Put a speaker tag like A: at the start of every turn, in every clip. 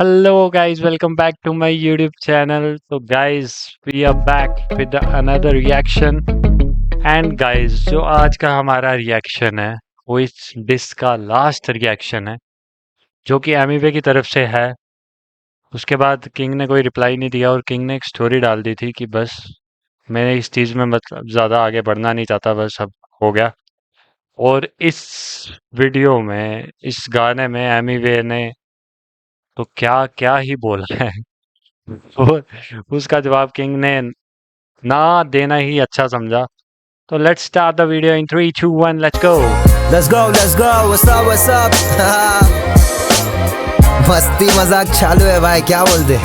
A: Hello guys, welcome back to my YouTube channel. So guys, we are back with another reaction. And guys, जो आज का हमारा reaction है वो इस डिस्क का लास्ट रिएक्शन है जो कि एमिवे की तरफ से है। उसके बाद किंग ने कोई रिप्लाई नहीं दिया और किंग ने एक स्टोरी डाल दी थी कि बस मैं इस चीज़ में मतलब ज़्यादा आगे बढ़ना नहीं चाहता, बस अब हो गया। और इस वीडियो में इस गाने में एमिवे ने तो क्या क्या ही बोला है। और उसका जवाब किंग ने ना देना ही अच्छा समझा। तो let's start the video in 3 2 1 let's go.
B: let's go, what's up मस्ती मजाक चालू है भाई, क्या बोलते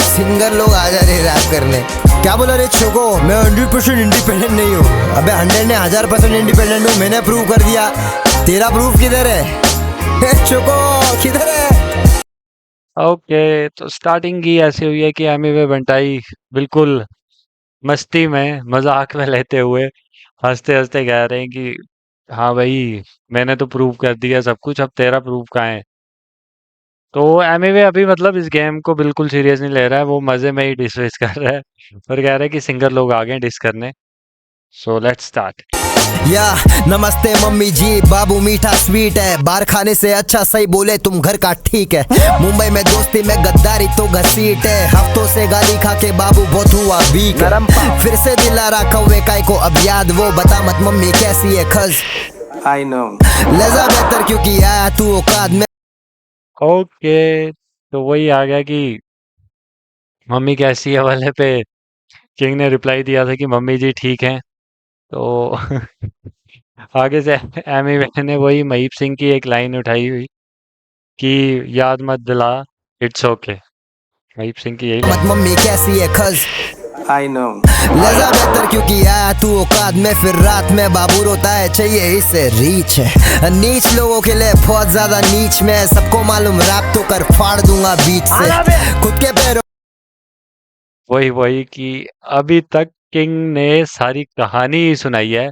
B: सिंगर लोग आ जा रहे रैप करने। क्या बोला रे छोको, मैं 100% इंडिपेंडेंट नहीं हूँ। अबे 100 ने 1000% इंडिपेंडेंट हूँ, मैंने प्रूव कर दिया। तेरा प्रूफ किधर है छोको, किधर है?
A: ओके, तो स्टार्टिंग ही ऐसी हुई है कि एमिवे बंटाई बिल्कुल मस्ती में मजाक में लेते हुए हंसते हंसते कह रहे हैं कि हाँ भाई, मैंने तो प्रूव कर दिया सब कुछ, अब तेरा प्रूफ कहाँ है। तो एमिवे अभी मतलब इस गेम को बिल्कुल सीरियस नहीं ले रहा है, वो मजे में ही डिस कर रहा है और कह रहा है कि सिंगर लोग आ गए डिस करने। So let's start.
B: या नमस्ते मम्मी जी, बाबू मीठा स्वीट है, बाहर खाने से अच्छा सही बोले तुम घर का ठीक है। मुंबई में दोस्ती में गद्दारी तो घसीट है, हफ्तों से गाली खा के बाबू बहुत हुआ वीक। फिर से दिला रहा कौवे काय को अब याद, वो बता मत मम्मी कैसी है खज। आई नो लजा बेहतर क्योंकि आया तू औकात में।
A: ओके, तो वही आ गया कि मम्मी कैसी है वाले पे किंग ने रिप्लाई दिया था कि मम्मी जी ठीक हैं। तो आगे से एमी ने वही महीप सिंह की एक लाइन उठाई हुई कि याद मत दिला, इट्स ओके। महीप सिंह की यही
B: मत
A: लाइन।
B: मम्मी कैसी है खज। आई नो लजा बेहतर क्योंकि आया तू औकात में, फिर रात में बाबू रोता है चाहिए इसे रीच है। नीच लोगों के लिए बहुत ज्यादा नीच में, सबको मालूम रैप तो कर फाड़ दूंगा बीच से खुद के पैरों।
A: वही वही कि अभी तक किंग ने सारी कहानी ही सुनाई है,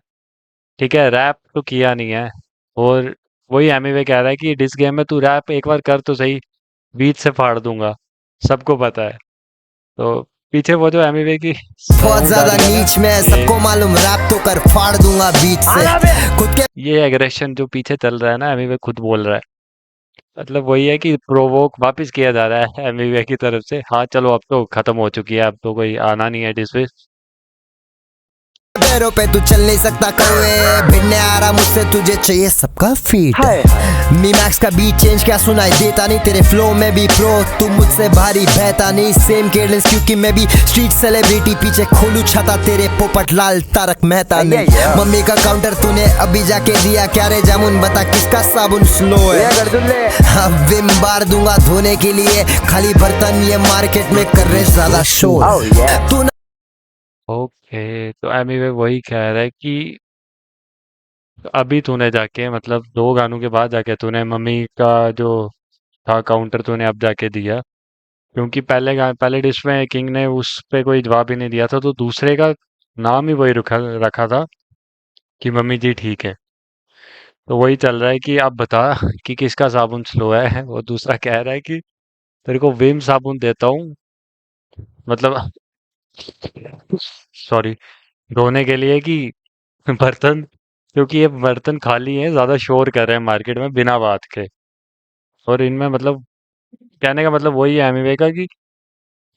A: ठीक है, रैप तो किया नहीं है। और वही एमी कह रहा है कि डिस गेम में तू रैप एक बार कर तो सही, बीच से फाड़ दूंगा, सबको पता है। तो पीछे वो जो एमिवे की
B: बहुत
A: साउंड आ
B: ज्यादा
A: रही है ना,
B: नीच में,
A: ये
B: सबको मालूम रैप तो कर फाड़ दूंगा बीच से खुद के।
A: ये एग्रेशन जो पीछे चल रहा है ना, एमिवे खुद बोल रहा है। मतलब वही है कि प्रोवोक वापस किया जा रहा है एमिवे की तरफ से। हाँ चलो, अब तो खत्म हो चुकी है, अब तो कोई आना नहीं है डिसमिस।
B: पैरों पे तू चल नहीं सकता कौवे, भिड़ने आ रहा मुझसे तुझे चाहिए सबका फीट। मी मैक्स का बीट चेंज क्या सुनाई देता नहीं, तेरे फ्लो में भी प्रो, तू मुझसे भारी बहता नहीं। सेम केडेंस क्योंकि मैं भी स्ट्रीट सेलिब्रिटी, पीछे खोलू छाता तेरे पोपट लाल तारक मेहता ने। मम्मी का काउंटर तूने अभी जाके दिया क्या रे जामुन, बता किसका साबुन स्लो है। हाँ विम बार दूंगा धोने के लिए, खाली बर्तन ये मार्केट में कर रहे ज्यादा शोर। तू
A: ओके, तो एमिवे वही कह रहा है कि अभी तूने जाके मतलब 2 गानों के बाद जाके तूने मम्मी का जो था काउंटर तूने अब जाके दिया, क्योंकि पहले डिश में किंग ने उस पे कोई जवाब ही नहीं दिया था, तो दूसरे का नाम ही वही रखा रखा था कि मम्मी जी ठीक है। तो वही चल रहा है कि अब बता कि किसका साबुन स्लो है। वो दूसरा कह रहा है कि तेरे को विम साबुन देता हूँ, मतलब सॉरी, धोने के लिए कि बर्तन, क्योंकि ये बर्तन खाली हैं, ज्यादा शोर कर रहे हैं मार्केट में बिना बात के। और इनमें मतलब कहने का मतलब वही है एमिवे का कि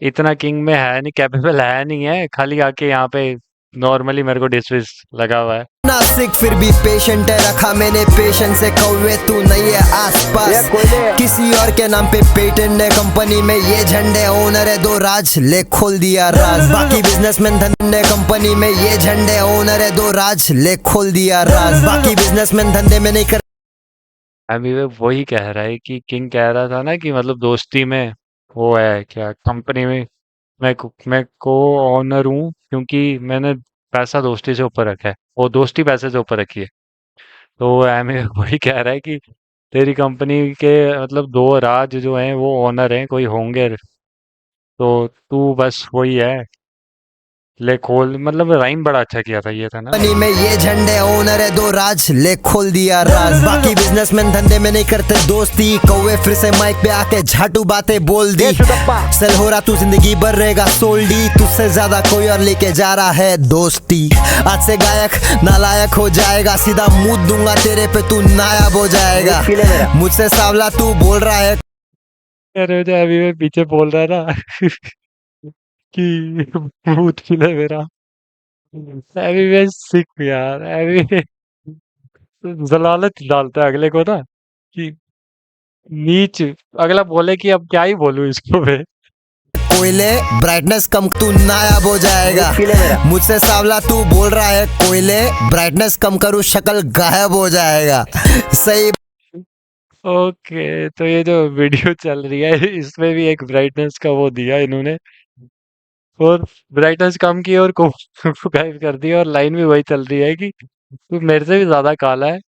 A: इतना किंग में है नहीं, कैपेबल है नहीं है, खाली आके यहाँ पे नॉर्मली मेरे को डिसमिस लगा हुआ है।
B: नासिक फिर भी पेशेंट है, रखा मैंने पेशेंस से कौवे तू नहीं है आसपास। किसी और के नाम पे पेटेंट है, कंपनी में ये झंडे ओनर है दो राज ले खोल दिया राज। बाकी बिजनेसमैन धंधे कंपनी में ये झंडे ओनर है दो राज ले खोल दिया राज। बाकी बिजनेसमैन धंधे में नहीं कर।
A: एमिवे वही कह रहा है कि किंग कह रहा था ना कि मतलब दोस्ती में वो है क्या, कंपनी में मैं को ओनर हूँ क्योंकि मैंने पैसा दोस्ती से ऊपर रखा है, वो दोस्ती पैसे से ऊपर रखी है। तो एमिवे वही कह रहा है कि तेरी कंपनी के मतलब 2 राज जो हैं वो ओनर हैं, कोई होंगे, तो तू बस वही है। ले खोल, मतलब राइम बड़ा अच्छा किया था, ये था ना।
B: कंपनी में ये झंडे ओनर है दो राज, ले खोल दिया राज। बाकी बिजनेसमैन धंधे में नहीं करते दोस्ती, कौवे फिर से माइक पे आके झाटू बातें बोल दी। सेल हो रहा तू जिंदगी भर रहेगा सोल्डी, तुझसे ज्यादा कोई और लेके जा रहा है दोस्ती। आज से गायक नालायक हो जाएगा, सीधा मुंह दूंगा तेरे पे तू नायाब हो जाएगा। मुझसे सावला तू बोल रहा है
A: अरे जो अभी मैं पीछे बोल रहा था कि भूत मिला मेरा, अभी मैं सीख यार, अभी जलालत डालता है अगले को ना कि नीच, अगला बोले कि अब क्या ही बोलूं इसको मैं।
B: कोयले ब्राइटनेस कम, तू नायाब हो जाएगा। मुझसे सावला तू बोल रहा है कोयले, ब्राइटनेस कम करूँ शक्ल गायब हो जाएगा। सही
A: ओके, तो ये जो वीडियो चल रही है इसमें भी एक ब्राइटनेस का वो दिया इन्होंने, और ब्राइटनेस कम की और को गायब कर दिया, और लाइन भी वही चल रही है कि तू मेरे से भी ज्यादा काला है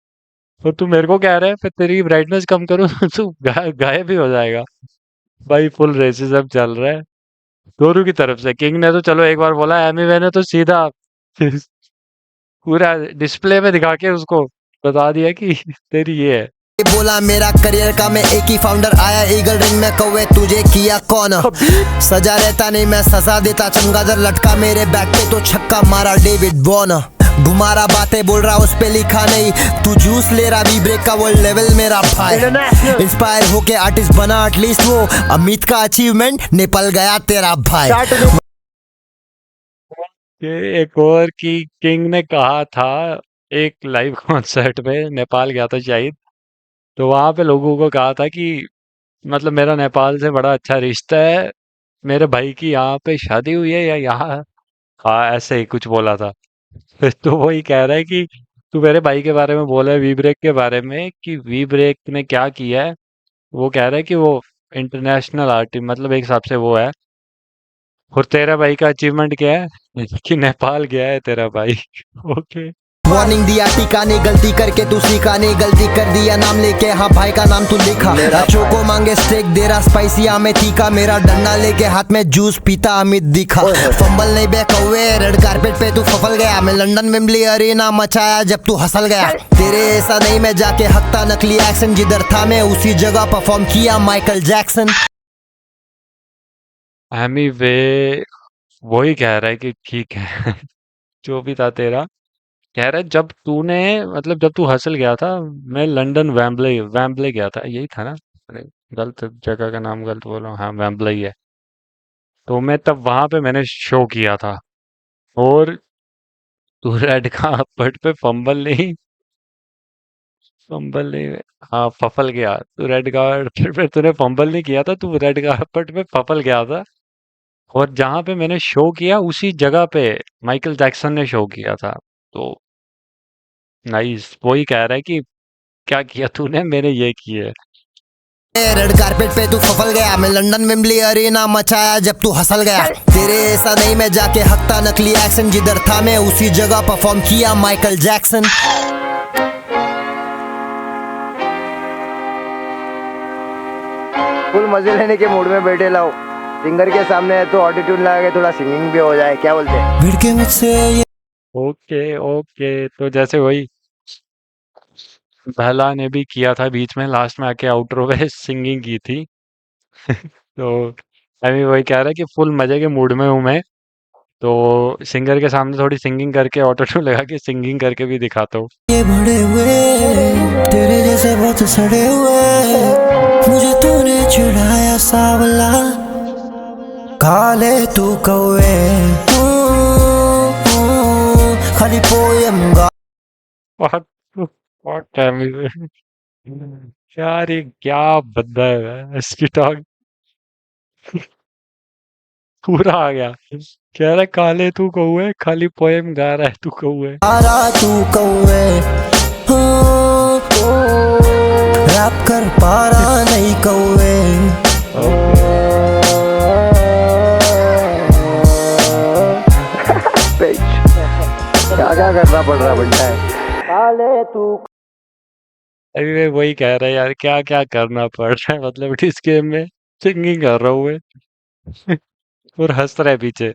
A: और तू मेरे को कह रहा है फिर तेरी ब्राइटनेस कम करो तू गायब ही हो जाएगा। भाई फुल रेसिज्म चल रहा है दोनों की तरफ से। किंग ने तो चलो एक बार बोला, एमी ने तो सीधा पूरा डिस्प्ले में दिखा के उसको बता दिया कि तेरी ये है।
B: बोला मेरा करियर का मैं एक ही फाउंडर, आया ईगल रिंग में कौवे तुझे किया कौन। सजा रहता नहीं मैं सजा देता, चमगादड़ लटका मेरे बैट पे तो छक्का मारा डेविड वॉर्न। घुमारा बातें बोल रहा उस पे लिखा नहीं, तू जूस ले रहा वी ब्रेक का वर्ल्ड लेवल मेरा भाई। इंस्पायर होके आर्टिस्ट बना एटलीस्ट वो, अमित का अचीवमेंट नेपाल गया तेरा भाई।
A: ये एक और कि किंग ने कहा था एक लाइव कॉन्सर्ट में, नेपाल गया था शायद, तो वहां पे लोगों को कहा था कि मतलब मेरा नेपाल से बड़ा अच्छा रिश्ता है, मेरे भाई की यहाँ पे शादी हुई है या यहाँ, हाँ ऐसे ही कुछ बोला था। तो वही कह रहा है कि तू मेरे भाई के बारे में बोला है वी ब्रेक के बारे में कि वी ब्रेक ने क्या किया है। वो कह रहा है कि वो इंटरनेशनल आर्टिस्ट, मतलब एक हिसाब से वो है। और तेरा भाई का अचीवमेंट क्या है कि नेपाल गया है तेरा भाई। ओके।
B: वार्निंग दिया टीका नहीं, गलती करके तू सीखा नहीं, गलती कर दिया नाम लेके, हाँ भाई का नाम तू लिखा। अच्छों को मांगे स्टेक दे रहा स्पाइसी में तीखा, मेरा डंडा लेके हाथ में जूस पीता अमित दिखा। फंबल नहीं बे कौवे रेड कारपेट पे तू फफल गया, मैं लंदन वेम्बली अरीना मचाया जब तू हंसल गया। तेरे ऐसा नहीं मैं जाके हकता नकली एक्शन, जिधर था मैं उसी जगह परफॉर्म किया माइकल जैक्सन।
A: एमी वे वही कह रहा है कि ठीक है जो भी था तेरा, कह रहा है जब तूने, मतलब जब तू हसल गया था, मैं लंदन वैम्बले वैम्बले गया था, यही था ना। अरे, गलत जगह का नाम गलत बोला, हाँ वैम्बले ही है। तो मैं तब वहां पे मैंने शो किया था, और तू रेड कार्पेट पे फंबल नहीं, हाँ फफल गया, तू रेड कार्पेट पे तूने फंबल नहीं किया था, तू रेड कार्पेट पे फफल गया था। और जहां पे मैंने शो किया उसी जगह पे माइकल जैक्सन ने शो किया था। तो नाइस, वही कह रहा है कि क्या किया तूने, मैंने ये किया।
B: रेड कारपेट पे तू फफल गया, मैं लंदन वेम्बली अरीना मचाया जब तू हंसल गया। तेरे ऐसा नहीं मैं जाके हकता नकली एक्शन, जिधर था मैं उसी जगह परफॉर्म किया माइकल जैक्सन।
C: फुल मजे लेने के मूड में बैठे लाओ, सिंगर के सामने है तो ऑटोट्यून लगा के थोड़ा सिंगिंग भी हो जाए, क्या बोलते हैं।
B: भिड़ के मुझसे ये
A: ओके ओके, तो जैसे वही बहला ने भी किया था बीच में, लास्ट में आके आउटरो में सिंगिंग की थी। तो अभी वही कह रहा है कि फुल मजे के मूड में हूँ मैं, तो सिंगर के सामने थोड़ी सिंगिंग करके ऑटो ट्यून लगा के सिंगिंग करके भी दिखाता हूँ।
B: बड़े हुए तेरे जैसे बहुत सड़े हुए, मुझे तूने चिढ़ाया सावला, काले तू कौवे खाली पोयम गा।
A: बहुत बहुत टाइम यार, ये क्या बंदा है, इसकी टॉक पूरा आ गया। कह रहा है काले तू कौए, खाली पोएम गा रहा है तू कौए।
B: तारा तू कौवे रैप कर पारा नहीं कौवे।
C: क्या क्या करना पड़ रहा बनता है। काले तू
A: अभी मैं वही कह रहा है यार, क्या क्या करना पड़ रहा है, मतलब इस गेम में सिंगिंग कर रहा हूँ मैं। और हंस रहा है पीछे।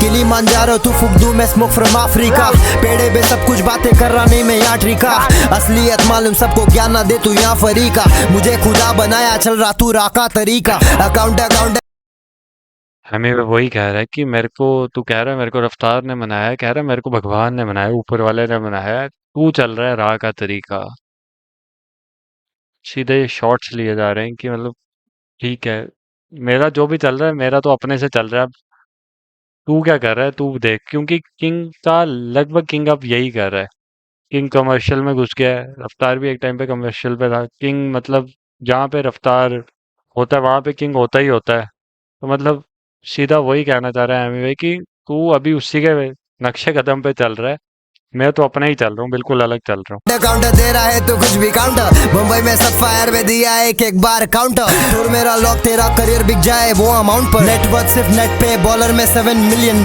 B: किलिमांजारो तू फूक दूं मैं स्मोक फ्रॉम अफ्रीका, पेड़े पे सब कुछ बातें कर रहा नहीं मैं यहाँ ट्रिका, असलियत मालूम सबको ज्ञान ना दे तू यहाँ फरीका, मुझे खुदा बनाया चल रहा तू राका तरीका, अकाउंट अकाउंट
A: हमें वही कह रहा है कि मेरे को, तू कह रहा है मेरे को रफ्तार ने बनाया है, कह रहा है मेरे को भगवान ने बनाया, ऊपर वाले ने बनाया है, तू चल रहा है राह का तरीका। सीधे शॉर्ट्स लिए जा रहे हैं कि मतलब ठीक है, मेरा जो भी चल रहा है मेरा तो अपने से चल रहा है, अब तू क्या कर रहा है तू देख, क्योंकि किंग का लगभग किंग अब यही कर रहा है। किंग कमर्शियल में घुस गया है, रफ्तार भी एक टाइम पे कमर्शियल पे था, किंग मतलब जहाँ पे रफ्तार होता है वहां पे किंग होता ही होता है। तो मतलब सीधा वही कहना चाह रहा है एमी भाई कि तू अभी उसी के नक्शे कदम पे चल रहा है, मैं तो अपना ही चल रहा हूँ, बिल्कुल अलग चल रहा हूँ।
B: काउंटर दे रहा है तो कुछ भी काउंटर, मुंबई में सब फायर में दिया एक बार काउंटर, और मेरा लॉक तेरा करियर बिक जाए वो अमाउंट पर, नेटवर्क सिर्फ नेट पे बॉलर में $7 मिलियन,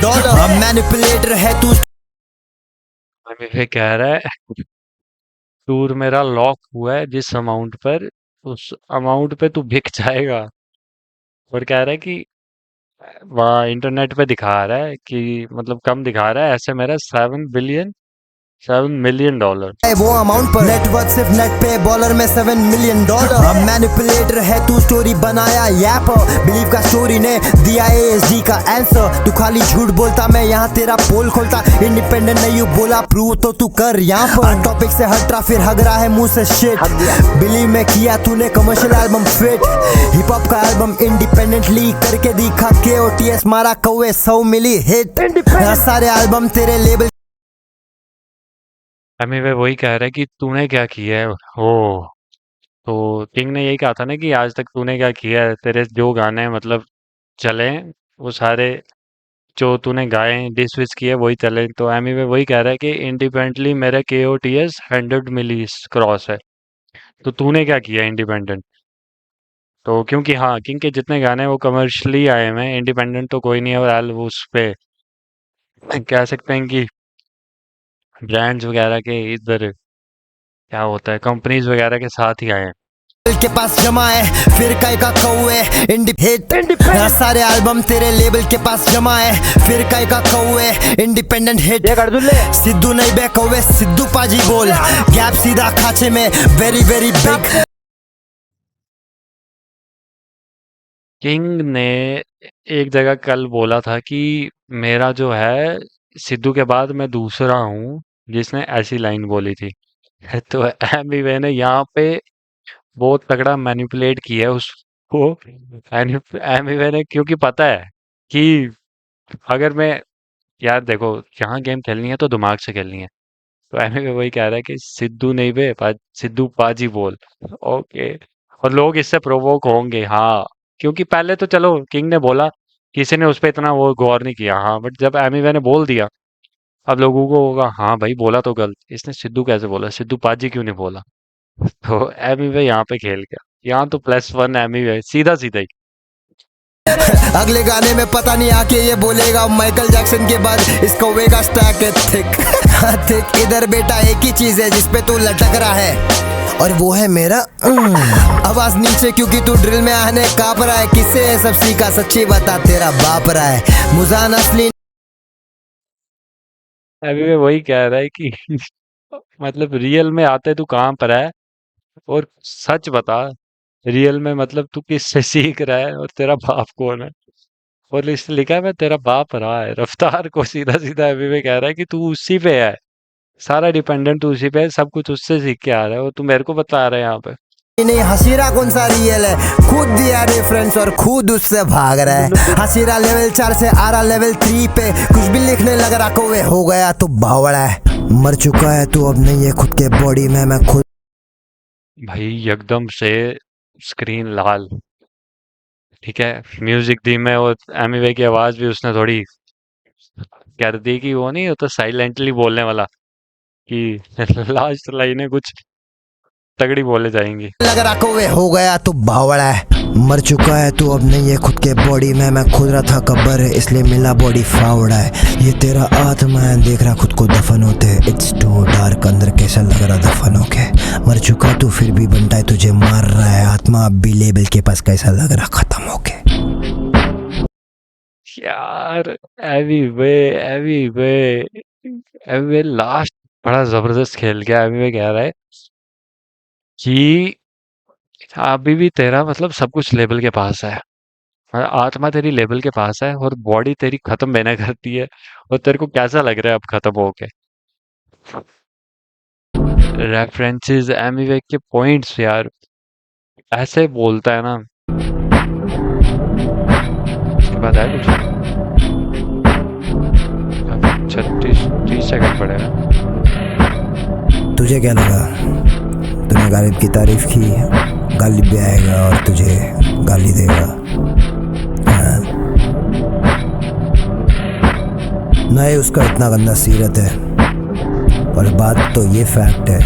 B: मैनिपुलेटर है तू।
A: एमी भाई कह रहा है टूर मेरा लॉक हुआ है जिस अमाउंट पर, उस अमाउंट पे तू बिक जाएगा। और कह रहा है कि वहाँ इंटरनेट पे दिखा रहा है कि मतलब कम दिखा रहा है, ऐसे मेरा $7 मिलियन।
B: वो अमाउंट पर, नेटवर्क सिर्फ नेट पे बॉलर में $7 मिलियन, मैनिपुलेटर है तू स्टोरी बनाया यैप, बिलीव का स्टोरी ने दिया ASD का आंसर, तू खाली झूठ बोलता मैं यहाँ तेरा पोल खोलता, इंडिपेंडेंट नहीं हूँ बोला प्रूव तो तू कर यहाँ पर, टॉपिक से हट रहा फिर हग रहा है मुंह से शिट, बिलीव में किया तूने commercial album fit, hip hop का एल्बम इंडिपेंडेंटली करके दिखा KOTS मारा कौवे 100 मिली हिट, सारे एल्बम तेरे लेबल।
A: हमें वे वही कह रहा है कि तूने क्या किया है। ओ, तो किंग ने यही कहा था ना कि आज तक तूने क्या किया है, तेरे जो गाने मतलब चले वो सारे जो तूने गाए डिस विस किए वही चले। तो एमी वे वही कह रहा है कि इंडिपेंडेंटली मेरा KOTS 100 मिली क्रॉस है, तो तूने क्या किया इंडिपेंडेंट। तो क्योंकि हाँ किंग के जितने गाने हैं वो कमर्शियली आए हुए हैं, इंडिपेंडेंट तो कोई नहीं है, और वो उस पे कह सकते हैं कि ब्रांड्स वगैरह के इधर क्या होता है कंपनीज वगैरह के साथ ही आए हैं।
B: के पास जमा है फिर काय का कौवे इंडिपेंडेंट, सारे एल्बम तेरे लेबल के पास जमा है फिर काय का कौवे इंडिपेंडेंट हिट,
C: ये कर दूं ले
B: सिद्धू नहीं बे कौवे सिद्धू पाजी बोल, गैप सीधा खाचे में वेरी वेरी बिग।
A: किंग ने एक जगह कल बोला था कि मेरा जो है सिद्धू के बाद मैं दूसरा हूँ जिसने ऐसी लाइन बोली थी। तो एमी वे ने यहाँ पे बहुत तगड़ा मैनिपुलेट किया है उसको। एमी वे ने, क्योंकि पता है कि अगर मैं, यार देखो यहाँ गेम खेलनी है तो दिमाग से खेलनी है। तो एमी वे वही कह रहा है कि सिद्धू नहीं बे सिद्धू पाजी बोल। ओके, और लोग इससे प्रोवोक होंगे, हाँ, क्योंकि पहले तो चलो किंग ने बोला किसी ने उस पर इतना वो गौर नहीं किया, हाँ, बट जब एमी वे ने बोल दिया अब लोगों को होगा हाँ भाई बोला तो गलत, इसने सिद्धू कैसे बोला, सिद्धू पाजी क्यों नहीं बोला। तो एमी वे यहाँ पे खेल गया, यहाँ तो +1 एमी वे सीधा सीधा ही।
B: अगले गाने में पता नहीं आके ये बोलेगा माइकल जैक्सन के बाद इसको वेगा स्टैक है थिक थिक, इधर बेटा एक ही चीज है जिसपे तू लटक रहा है और वो है मेरा आवाज नीचे क्योंकि तू ड्रिल में आने कांप रहा है, किससे है सब सीखा सच्ची बता तेरा बाप रहा है मुजान असली।
A: एमी वे वही कह रहा है कि मतलब रियल में आते तू कहाँ पर है, और सच बता रियल में मतलब तू किससे सीख रहा है और तेरा बाप कौन है। और इसने लिखा है मैं तेरा बाप रहा है, रफ्तार को सीधा सीधा एमी वे कह रहा है कि तू उसी पे है, सारा डिपेंडेंट तू उसी पे है, सब कुछ उससे सीख के आ रहा है, और तू मेरे को बता रहा है यहाँ पे।
B: नहीं हसीरा कौन सा रियल है, खुद दिया रेफरेंस और खुद उससे भाग रहा है, हसीरा लेवल 4 से आ रहा लेवल 3 पे, कुछ भी लिखने लग रहा को वे हो गया तो बावड़ा है, मर चुका है तू अब नहीं है खुद के बॉडी में मैं खुद।
A: भाई एकदम से स्क्रीन लाल, ठीक है, म्यूजिक दी में, और एमी वे की आवाज भी उसने थोड़ी कर दी कि वो नहीं होता साइलेंटली बोलने वाला, कि लास्ट लाइनें कुछ तगड़ी बोले जाएंगी।
B: लग रहा को वे हो गया तो बावड़ा है, मर चुका है तू अब नहीं है खुद के बॉडी में मैं खुद रहा था कब्र है इसलिए मिला बॉडी फावड़ा है, ये तेरा आत्मा है देख रहा खुद को दफन होते, इट्स टू डार्क अंदर कैसा लग रहा दफन होके, मर चुका तू फिर भी बनता है तुझे मार रहा है आत्मा अब भी लेबल के पास कैसा लग रहा खत्म होके।
A: यार एवी वे एवी वे लास्ट बड़ा जबरदस्त खेल गया। एवी वे कह रहा है कि अभी भी तेरा मतलब सब कुछ लेवल के पास है। आत्मा तेरी लेवल के पास है और बॉडी तेरी खत्म मैंने करती है। और तेरे को कैसा लग रहा है अब खत्म होके? रेफरेंसेस एमी के पॉइंट्स यार ऐसे बोलता है ना। उसके बाद है कुछ 36 30 सेकंड पड़ेगा।
B: तुझे क्या लगा? तूने गालिब की तारीफ की, गालिब भी आएगा और तुझे गाली देगा। हाँ? नहीं, उसका इतना गंदा सीरत है। और बात तो ये फैक्ट है,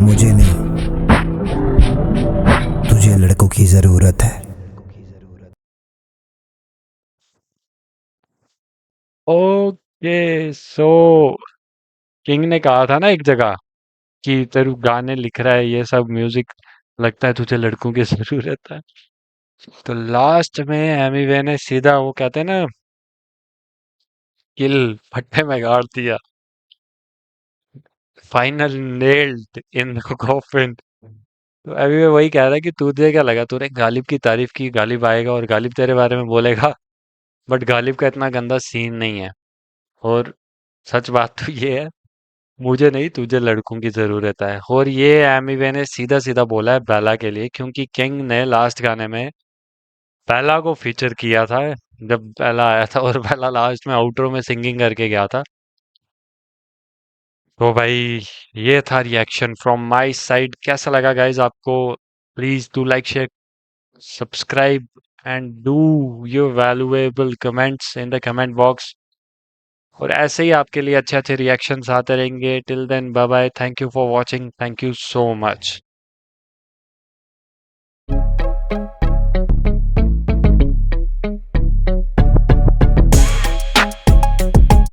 B: मुझे नहीं, तुझे लड़कों की जरूरत है।
A: ओके सो किंग ने कहा था ना एक जगह कि तेरू गाने लिख रहा है ये सब म्यूजिक, लगता है तुझे लड़कों की जरूरत है। तो लास्ट में एमी वे ने सीधा वो कहते हैं ना, किल फट्टे में गाड़ दिया। Final nailed in the coffin. तो अभी मैं वही कह रहा है कि तुझे क्या लगा? तूने गालिब की तारीफ की, गालिब आएगा और गालिब तेरे बारे में बोलेगा। बट गालिब का इतना गंदा सीन नहीं है। और सच बात तो ये है, मुझे नहीं तुझे लड़कों की जरूरत है। और ये एमिवे ने सीधा सीधा बोला है बेला के लिए, क्योंकि किंग ने लास्ट गाने में बेला को फीचर किया था जब बेला आया था। और बेला लास्ट में आउटरो में सिंगिंग करके गया था। तो भाई ये था रिएक्शन फ्रॉम माय साइड। कैसा लगा गाइज आपको? Please do like, share, subscribe and do your valuable comments in the comment box. और ऐसे ही आपके लिए अच्छे अच्छे रिएक्शंस आते रहेंगे। Till then bye bye, thank you for watching, thank you so much.